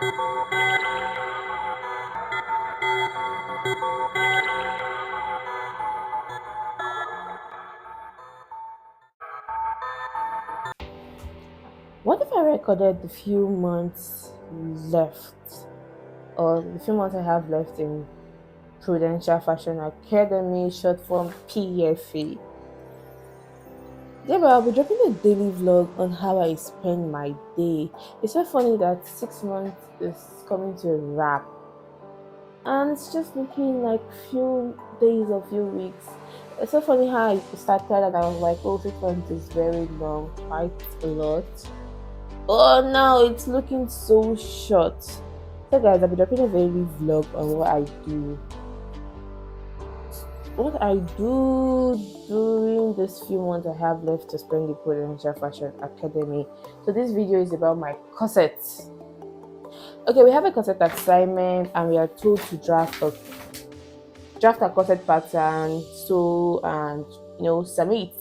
What if I recorded the few months left, or the few months I have left in Prudential Fashion Academy, short form PFA? Yeah, but I'll be dropping a daily vlog on how I spend my day. It's so funny that 6 months is coming to a wrap, and it's just looking like few days or few weeks. It's so funny how I started and I was like, oh, 6 months is very long, quite a lot. Oh, now it's looking so short. So, guys, I'll be dropping a daily vlog on what I do during this few months I have left to spend the Prudential Fashion Academy. So this video is about my corsets. Okay, we have a corset assignment and we are told to draft a corset pattern, sew and submit.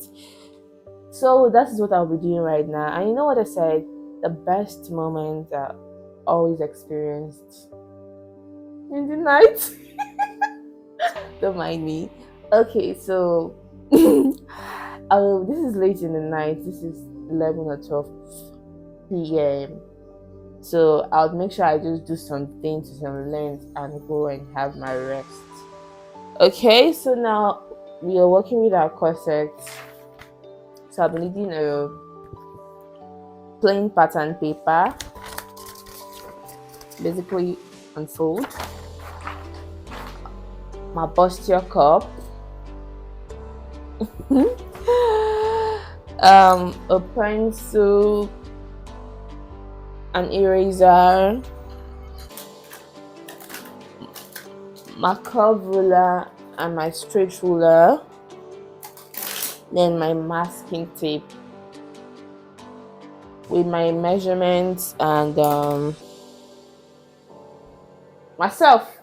So that is what I'll be doing right now. And you know what I said? The best moments are always experienced in the night. Don't mind me. Okay, so this is late in the night. This is 11 or 12 p.m. So I'll make sure I just do something to some length and go and have my rest. Okay, so now we are working with our corsets. So I'm needing a plain pattern paper, basically unfold, my bustier cup, a pencil, an eraser, my curve ruler and my straight ruler, then my masking tape with my measurements and myself.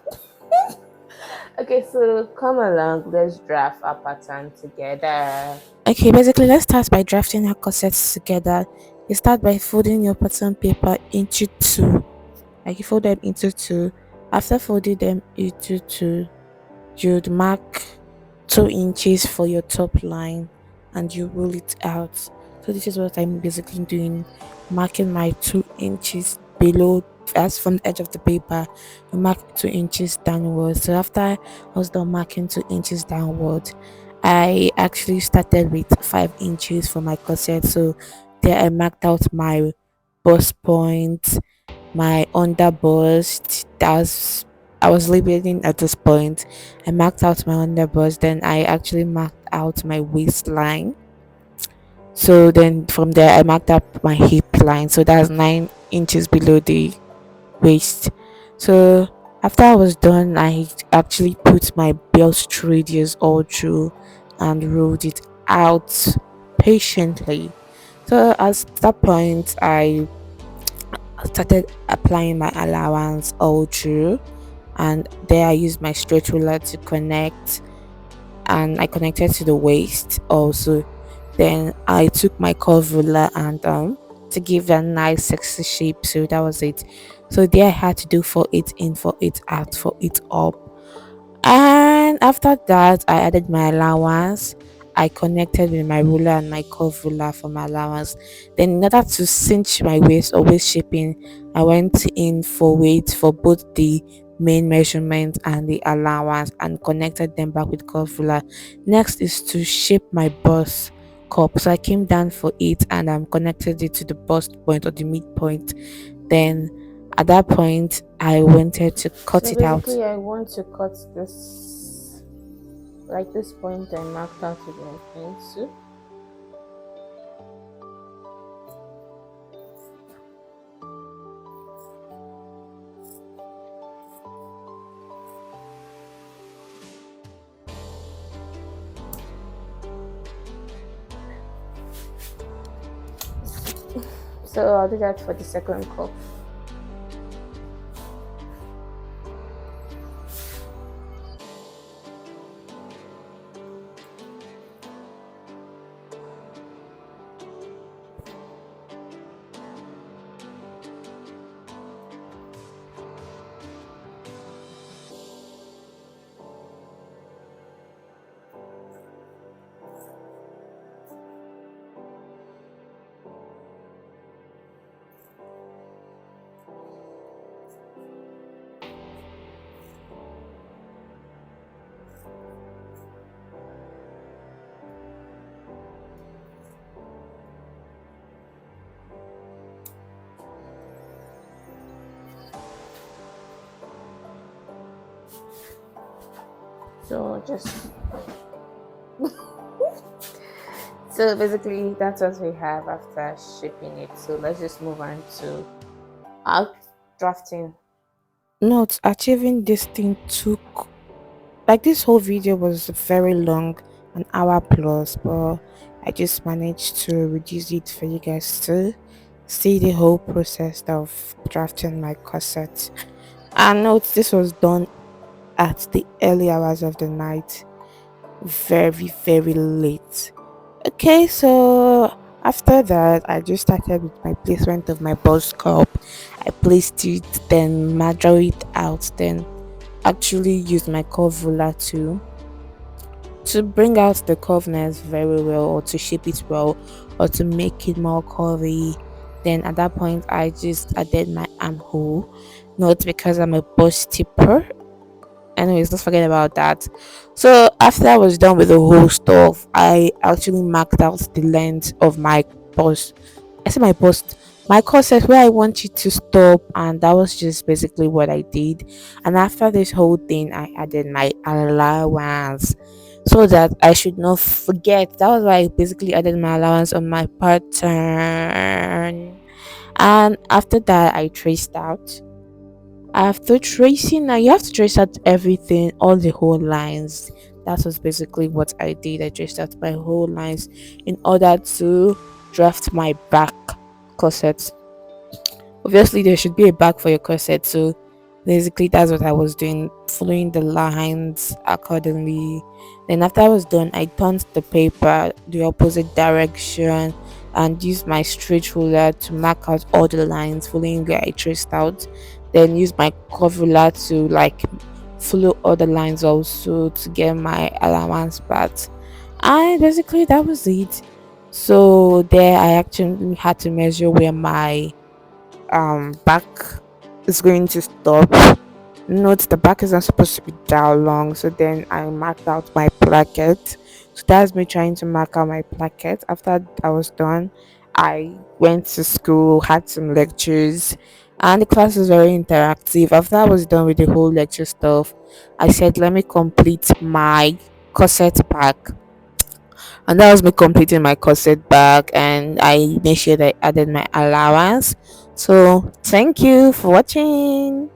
Okay, so come along, let's draft our pattern together. Okay, basically, let's start by drafting our corsets together. You start by folding your pattern paper into two. Like you fold them into two. After folding them into two, you'd mark 2 inches for your top line and you roll it out. So this is what I'm basically doing, marking my 2 inches below as from the edge of the paper. You mark 2 inches downwards. So after I was done marking 2 inches downward, I actually started with 5 inches for my corset. So there I marked out my bust point, my under bust. I was labeling at this point. I marked out my under bust, then I actually marked out my waistline. So then from there I marked up my hip line. So that's 9 inches below the waist. So after I was done, I actually put my belt radius all through and rolled it out patiently. So at that point, I started applying my allowance all through, and there I used my straight ruler to connect, and I connected to the waist also. Then I took my curve ruler and to give a nice sexy shape. So that was it. So there I had to do for it in, for it out, for it up. And after that, I added my allowance. I connected with my ruler and my curve ruler for my allowance. Then, in order to cinch my waist or waist shaping, I went in for weight for both the main measurement and the allowance and connected them back with curve ruler. Next is to shape my bust cup. So I came down for it and connected it to the bust point or the midpoint. Then, at that point, I wanted to cut So it out. basically, I want to cut this, like this point I marked out with my pencil. So I'll do that for the second cup. So just so basically that's what we have after shipping it. So let's just move on to out drafting. Note, achieving this thing took, like, this whole video was very long, an hour plus, but I just managed to reduce it for you guys to see the whole process of drafting my corset. And note, this was done at the early hours of the night, very, very late. Okay, so after that, I just started with my placement of my bust cup. I placed it, then measure it out, then actually use my curve ruler to bring out the curveness very well, or to shape it well, or to make it more curvy. Then at that point, I just added my armhole. Not because I'm a bust tipper. Anyways, let's forget about that. So after I was done with the whole stuff, I actually marked out the length of my bust. I said my bust, my corset where I want you to stop, and that was just basically what I did. And after this whole thing, I added my allowance so that I should not forget. That was why I basically added my allowance on my pattern. And after that, I traced out. After tracing, now you have to trace out everything, all the whole lines. That was basically what I did. I traced out my whole lines in order to draft my back corset. Obviously, there should be a back for your corset, so basically that's what I was doing, following the lines accordingly. Then after I was done, I turned the paper the opposite direction and used my straight ruler to mark out all the lines following where I traced out. Then use my curve ruler to like follow all the lines also to get my allowance part. And basically that was it. So there I actually had to measure where my back is going to stop. Note the back is not supposed to be that long, so then I marked out my placket. So that's me trying to mark out my placket. After I was done, I went to school, had some lectures, and the class was very interactive. After I was done with the whole lecture stuff, I said, let me complete my corset pack. And that was me completing my corset bag, and I made sure that I added my allowance. So thank you for watching.